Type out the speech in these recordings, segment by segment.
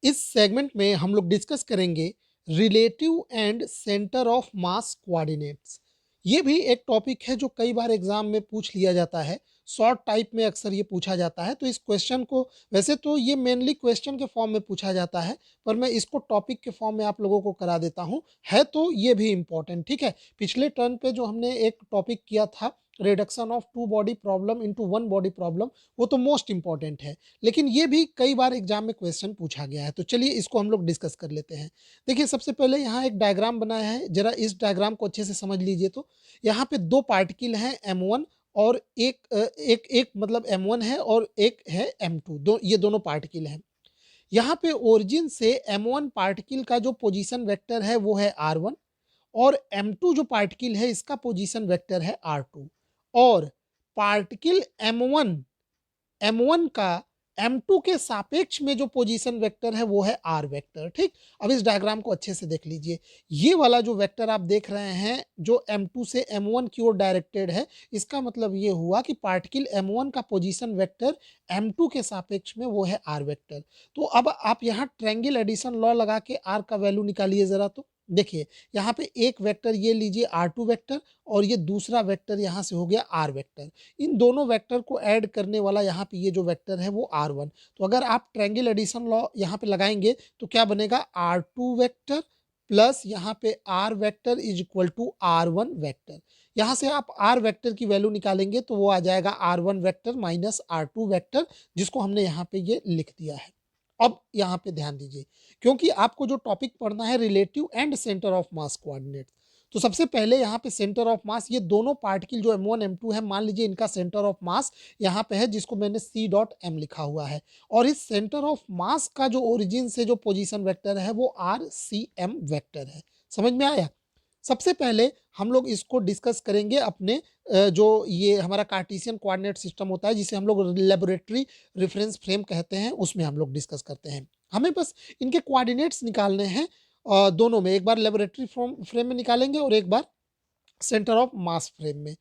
इस सेगमेंट में हम लोग डिस्कस करेंगे relative and centre of mass coordinates. ये भी एक टॉपिक है जो कई बार एग्जाम में पूछ लिया जाता है। शॉर्ट टाइप में अक्सर ये पूछा जाता है, तो इस क्वेश्चन को वैसे तो ये मेनली क्वेश्चन के फॉर्म में पूछा जाता है, पर मैं इसको टॉपिक के फॉर्म में आप लोगों को करा देता हूँ। है तो ये भी इम्पोर्टेंट, ठीक है। पिछले टर्न पे जो हमने एक टॉपिक किया था, reduction of two body problem into one body problem, वो तो मोस्ट इंपॉर्टेंट है, लेकिन ये भी कई बार एग्जाम में क्वेश्चन पूछा गया है। तो चलिए इसको हम लोग डिस्कस कर लेते हैं। देखिए, सबसे पहले यहाँ एक डायग्राम बनाया है, जरा इस डायग्राम को अच्छे से समझ लीजिए। तो यहाँ पे दो पार्टिकल हैं M1 और एक मतलब M1 है और एक है M2, ये दोनों पार्टिकल हैं। यहाँ पे ओरिजिन से M1 पार्टिकल का जो पोजीशन वेक्टर है वो है R1, और M2 जो पार्टिकल है इसका पोजीशन वेक्टर है R2। और पार्टिकल M1 का M2 के सापेक्ष में जो पोजीशन वेक्टर है वो है R वेक्टर, ठीक। अब इस डायग्राम को अच्छे से देख लीजिए। ये वाला जो वेक्टर आप देख रहे हैं जो M2 से M1 की ओर डायरेक्टेड है, इसका मतलब ये हुआ कि पार्टिकल M1 का पोजीशन वेक्टर M2 के सापेक्ष में वो है R वेक्टर। तो अब आप यहाँ ट्रायंगल एडिशन लॉ लगा के R का वैल्यू निकालिए जरा। तो देखिए, यहाँ पे एक वेक्टर ये लीजिए R2 वेक्टर, और ये दूसरा वेक्टर यहाँ से हो गया R वेक्टर। इन दोनों वेक्टर को ऐड करने वाला यहाँ पे ये जो वेक्टर है वो R1। तो अगर आप ट्रायंगल एडिशन लॉ यहाँ पे लगाएंगे तो क्या बनेगा, R2 वेक्टर प्लस यहाँ पे R vector is equal to R1 vector. यहाँ से आप R वेक्टर की वैल्यू निकालेंगे तो वो आ जाएगा R1 vector minus R2 vector, जिसको हमने यहाँ पे ये लिख दिया है। अब यहाँ पे ध्यान दीजिए, क्योंकि आपको जो टॉपिक पढ़ना है relative and centre of mass coordinate, तो सबसे पहले यहाँ पे सेंटर ऑफ मास, ये दोनों पार्टिकल जो M1 M2 है, मान लीजिए इनका सेंटर ऑफ मास यहाँ पे है, जिसको मैंने C.M लिखा हुआ है। और इस सेंटर ऑफ मास का जो ओरिजिन से जो पोजीशन वेक्टर है वो RCM वेक्टर है। समझ में आया? सबसे पहले हम लोग इसको डिस्कस करेंगे अपने जो ये हमारा कार्टेशियन कोऑर्डिनेट सिस्टम होता है, जिसे हम लोग लेबोरेटरी रेफरेंस फ्रेम कहते हैं, उसमें हम लोग डिस्कस करते हैं। हमें बस इनके कोऑर्डिनेट्स निकालने हैं, दोनों में, एक बार लेबोरेटरी फ्रेम में निकालेंगे और एक बार सेंटर ऑफ मास फ्रेम में।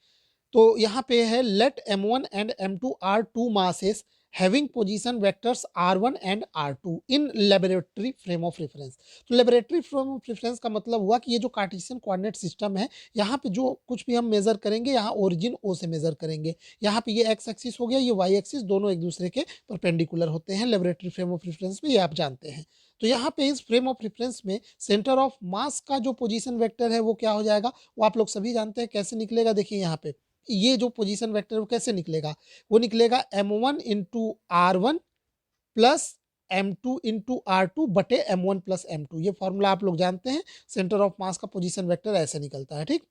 तो यहाँ पे है let M1 and M2 are two masses having position vectors R1 and R2 in laboratory frame of reference. तो लेबोरेटरी फ्रेम ऑफ रेफरेंस का मतलब हुआ कि ये जो कार्टेशियन कोऑर्डिनेट सिस्टम है, यहाँ पे जो कुछ भी हम मेजर करेंगे, यहाँ ओरिजिन O से मेजर करेंगे। यहाँ पे ये एक्स एक्सिस हो गया, ये वाई एक्सिस, दोनों एक दूसरे के परपेंडिकुलर होते हैं लेबोरेटरी फ्रेम ऑफ रेफरेंस में, ये आप जानते हैं। तो यहाँ पे इस फ्रेम ऑफ रेफरेंस में सेंटर ऑफ मास का जो पोजीशन वेक्टर है वो क्या हो जाएगा, वो आप लोग सभी जानते हैं कैसे निकलेगा। देखिए, यहाँ पे ये जो पोजीशन वेक्टर है वो कैसे निकलेगा, वो निकलेगा M1 into R1 plus M2 into R2 बटे M1 प्लस M2। ये फॉर्मूला आप लोग जानते हैं, सेंटर ऑफ मास का पोजीशन वेक्टर ऐसे निकलता है, ठीक।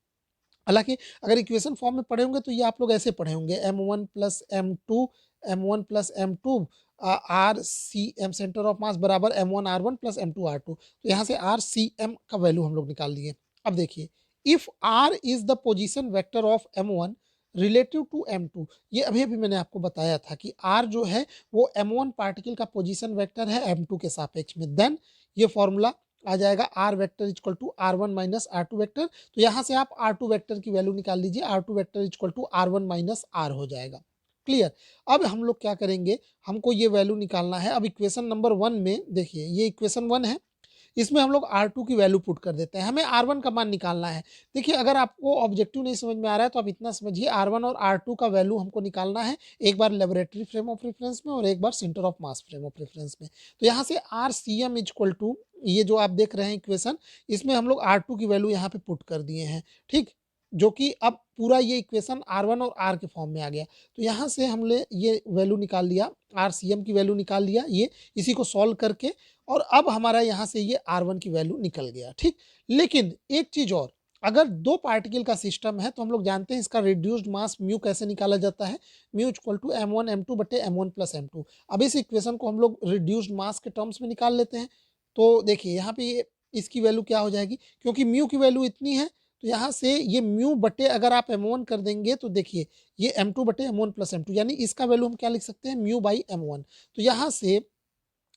हालांकि अगर इक्वेशन फॉर्म में पढ़े होंगे तो ये आप लोग ऐसे पढ़े होंगे, M1 plus M2, M1 plus M2 RCM centre of मास बराबर M1 R1 plus M2 R2। तो यहाँ से RCM का वैल्यू हम लोग निकाल लिए। अब देखिए, if R is the position vector of M1 relative to M2, ये अभी अभी मैंने आपको बताया था कि R जो है वो M1 पार्टिकल का पोजीशन वेक्टर है M2 के सापेक्ष में, देन ये फॉर्मूला आ जाएगा R vector equal to R1 minus R2 vector. तो यहाँ से आप R2 वेक्टर की वैल्यू निकाल लीजिए, R2 vector equal to R1 minus R हो जाएगा। क्लियर? अब हम लोग क्या करेंगे, हमको ये वैल्यू निकालना है। अब इक्वेशन नंबर 1 में देखिए, ये इक्वेशन 1 है, इसमें हम लोग R2 की वैल्यू पुट कर देते हैं, हमें R1 का मान निकालना है। देखिए, अगर आपको ऑब्जेक्टिव नहीं समझ में आ रहा है तो आप इतना समझिए, R1 और R2 का वैल्यू हमको निकालना है, एक बार लेबोरेटरी फ्रेम ऑफ रेफरेंस में और एक बार centre of mass frame of reference में। तो यहाँ से RCM इक्वल टू, ये जो आप देख रहे हैं इक्वेशन, इसमें हम लोग R2 की वैल्यू यहाँ पे पुट कर दिए हैं, ठीक। जो कि अब पूरा ये इक्वेशन R1 और R के फॉर्म में आ गया। तो यहाँ से हमने ये वैल्यू निकाल लिया, RCM की वैल्यू निकाल लिया, ये इसी को सॉल्व करके, और अब हमारा यहाँ से ये R1 की वैल्यू निकल गया, ठीक। लेकिन एक चीज और, अगर दो पार्टिकल का सिस्टम है तो हम लोग जानते हैं इसका रिड्यूस्ड मास म्यू कैसे निकाला जाता है, mu equal to M1 M2 बटे M1 प्लस M2। अब इस इक्वेशन को हम लोग रिड्यूस्ड मास के टर्म्स में निकाल लेते हैं। तो देखिए, यहाँ पे ये इसकी वैल्यू क्या हो जाएगी, क्योंकि म्यू की वैल्यू इतनी है, तो यहाँ से ये म्यू बटे अगर आप M1 कर देंगे तो देखिए ये M2 बटे M1 प्लस M2, यानी इसका वैल्यू हम क्या लिख सकते हैं, म्यू बाई M1। तो यहाँ से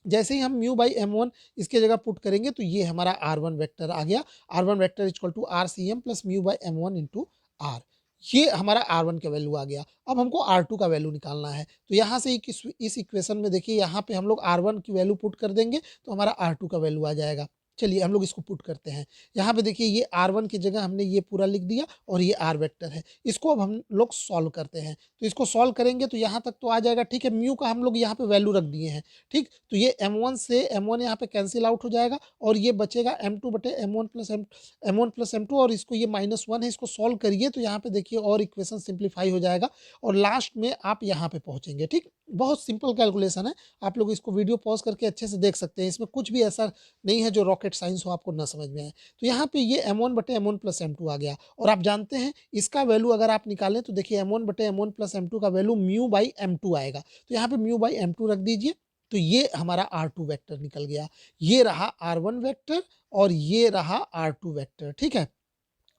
जैसे ही हम म्यू बाई M1 इसके जगह पुट करेंगे तो ये हमारा R1 वेक्टर आ गया, R1 vector equal to RCM plus mu by M1 into R। ये हमारा R1 का वैल्यू आ गया। अब हमको R2 का वैल्यू निकालना है। तो यहाँ से इस इक्वेशन में देखिए यहाँ पे हम लोग R1 की वैल्यू पुट कर देंगे तो हमारा R2 का वैल्यू आ जाएगा। चलिए हम लोग इसको पुट करते हैं। यहाँ पे देखिए ये R1 की जगह हमने ये पूरा लिख दिया और ये R वेक्टर है। इसको अब हम लोग सॉल्व करते हैं। तो इसको सॉल्व करेंगे तो यहाँ तक तो आ जाएगा, ठीक है। म्यू का हम लोग यहाँ पे वैल्यू रख दिए हैं, ठीक। तो ये M1 से M1 यहाँ पे कैंसिल आउट हो जाएगा और ये बचेगा M2 बटे M1 प्लस M2 और इसको ये -1 है, इसको सॉल्व करिए तो यहाँ पे देखिए और इक्वेशन सिंप्लीफाई हो जाएगा और लास्ट में आप यहाँ पे पहुँचेंगे, ठीक। बहुत सिंपल कैलकुलेशन है, आप लोग इसको वीडियो पॉज़ करके अच्छे से देख सकते हैं। इसमें कुछ भी ऐसा नहीं है जो रॉकेट साइंस हो आपको ना समझ में आए। तो यहाँ पे ये M1 बटे M1 प्लस M2 आ गया और आप जानते हैं इसका वैल्यू अगर आप निकालें तो देखिए M1 बटे M1 प्लस M2 का वैल्यू म्यू बाई M2 आएगा। तो यहाँ पे म्यू बाई M2 रख दीजिए तो ये हमारा R2 वेक्टर निकल गया। ये रहा R1 वेक्टर और ये रहा R2 वेक्टर, ठीक है।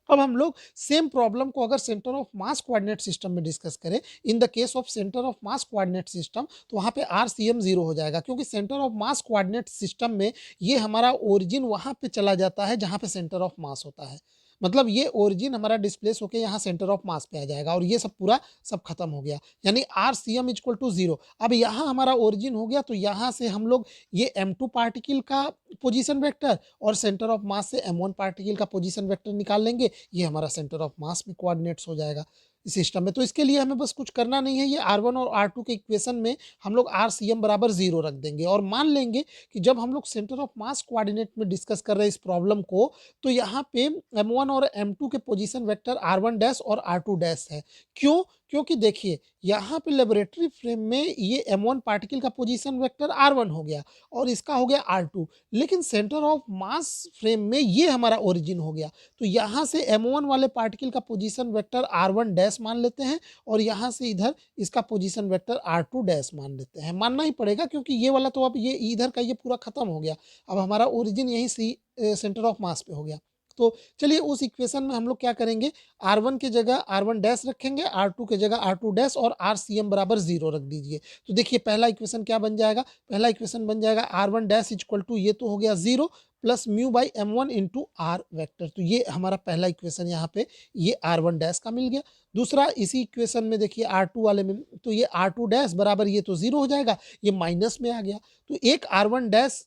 अब हम लोग सेम प्रॉब्लम को अगर centre of mass coordinate system में डिस्कस करें, in the case of centre of mass coordinate system, तो वहाँ पे RCM 0 हो जाएगा क्योंकि centre of mass coordinate system में ये हमारा ओरिजिन वहाँ पे चला जाता है जहाँ पे सेंटर ऑफ मास होता है। मतलब ये ओरिजिन हमारा डिस्प्लेस होकर यहाँ सेंटर ऑफ मास पे आ जाएगा और ये सब पूरा सब खत्म हो गया, यानी RCM इक्वल टू 0। अब यहाँ हमारा ओरिजिन हो गया तो यहाँ से हम लोग ये M2 पार्टिकल का पोजीशन वेक्टर और सेंटर ऑफ मास से M1 पार्टिकल का पोजीशन वेक्टर निकाल लेंगे। ये हमारा सेंटर ऑफ मास में कोऑर्डिनेट्स हो जाएगा इस सिस्टम में। तो इसके लिए हमें बस कुछ करना नहीं है, ये R1 और R2 के इक्वेशन में हम लोग RCM बराबर 0 रख देंगे और मान लेंगे कि जब हम लोग सेंटर ऑफ मास कोऑर्डिनेट में डिस्कस कर रहे हैं इस प्रॉब्लम को, तो यहाँ पे M1 और M2 के पोजीशन वेक्टर R1 डैश और R2 डैश है। क्यों? क्योंकि देखिए यहाँ पे लेबोरेटरी फ्रेम में ये M1 पार्टिकल का पोजीशन वेक्टर R1 हो गया और इसका हो गया R2, लेकिन सेंटर ऑफ मास फ्रेम में ये हमारा ओरिजिन हो गया। तो यहाँ से M1 वाले पार्टिकल का पोजीशन वेक्टर R1 डैश मान लेते हैं और यहाँ से इधर इसका पोजीशन वेक्टर R2 डैश मान लेते हैं। मानना ही पड़ेगा क्योंकि ये वाला तो अब ये इधर का ये पूरा खत्म हो गया। अब हमारा ओरिजिन यहीं से सेंटर ऑफ मास पे हो गया। तो चलिए उस इक्वेशन में हम लोग क्या करेंगे, R1 की जगह R1 डैश रखेंगे, R2 की जगह R2 डैश और RCM बराबर 0 रख दीजिए। तो देखिए पहला इक्वेशन क्या बन जाएगा, पहला इक्वेशन बन जाएगा R1 डैश इक्वल टू ये तो हो गया 0 plus mu by M1 into R vector. तो ये हमारा पहला इक्वेशन यहाँ पे ये R1 डैश का मिल गया। दूसरा इसी इक्वेशन में देखिए R2 वाले में, तो ये R2 डैश बराबर ये तो 0 हो जाएगा, ये माइनस में आ गया। तो एक R1 डैश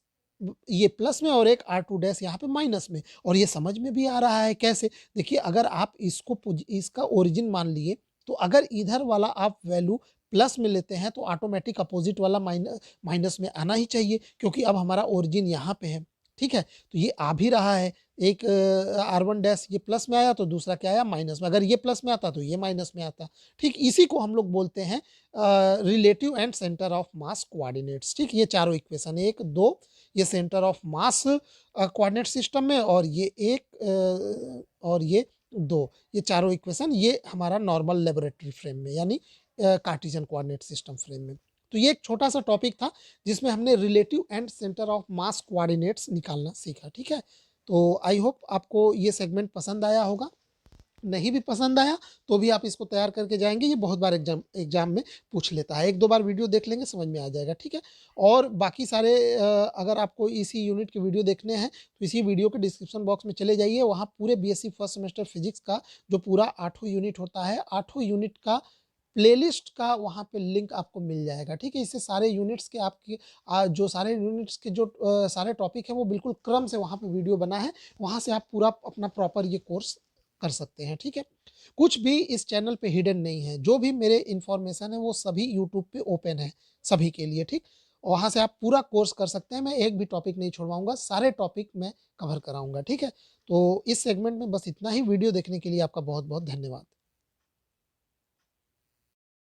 ये प्लस में और एक R2 डैश यहाँ पे माइनस में, और ये समझ में भी आ रहा है कैसे। देखिए अगर आप इसका ओरिजिन मान लिए तो अगर इधर वाला आप वैल्यू प्लस में लेते हैं तो ऑटोमेटिक अपोजिट वाला माइनस में आना ही चाहिए क्योंकि अब हमारा ओरिजिन यहाँ पे है, ठीक है। तो ये आ भी रहा है, एक R1 डैश ये प्लस में आया तो दूसरा क्या आया माइनस में, अगर ये प्लस में आता तो ये माइनस में आता। ठीक इसी को हम लोग बोलते हैं relative and centre of mass coordinates. ठीक ये चारों इक्वेशन 1 2 ये centre of mass coordinate system में और ये और ये 2 ये चारों इक्वेशन ये हमारा नॉर्मल लेबोरेटरी फ्रेम में यानी कार्टेशियन कोऑर्डिनेट सिस्टम फ्रेम में। तो ये एक छोटा सा टॉपिक था जिसमें हमने relative and centre of mass coordinates निकालना सीखा। ठीक है, तो आई होप आपको ये सेगमेंट पसंद आया होगा। नहीं भी पसंद आया तो भी आप इसको तैयार करके जाएंगे, ये बहुत बार एग्जाम में पूछ लेता है, 1-2 बार वीडियो देख लेंगे समझ में आ जाएगा। ठीक है, और बाकी सारे अगर आपको इसी यूनिट के वीडियो देखने हैं तो इसी वीडियो के डिस्क्रिप्शन बॉक्स में चले जाइए, वहाँ पूरे बीएससी फर्स्ट सेमेस्टर फिजिक्स का जो पूरा 8वां यूनिट होता है 8वां यूनिट का प्लेलिस्ट का वहाँ पे लिंक आपको मिल जाएगा। ठीक है, इससे सारे यूनिट्स के आपके जो सारे यूनिट्स के जो सारे टॉपिक हैं वो बिल्कुल क्रम से वहाँ पे वीडियो बना है, वहाँ से आप पूरा अपना प्रॉपर ये कोर्स कर सकते हैं। ठीक है, कुछ भी इस चैनल पे हिडन नहीं है, जो भी मेरे इन्फॉर्मेशन है वो सभी यूट्यूब पे ओपन है सभी के लिए। ठीक, वहाँ से आप पूरा कोर्स कर सकते हैं, मैं एक भी टॉपिक नहीं छोड़वाऊंगा, सारे टॉपिक मैं कवर कराऊंगा। ठीक है, तो इस सेगमेंट में बस इतना ही। वीडियो देखने के लिए आपका बहुत बहुत धन्यवाद।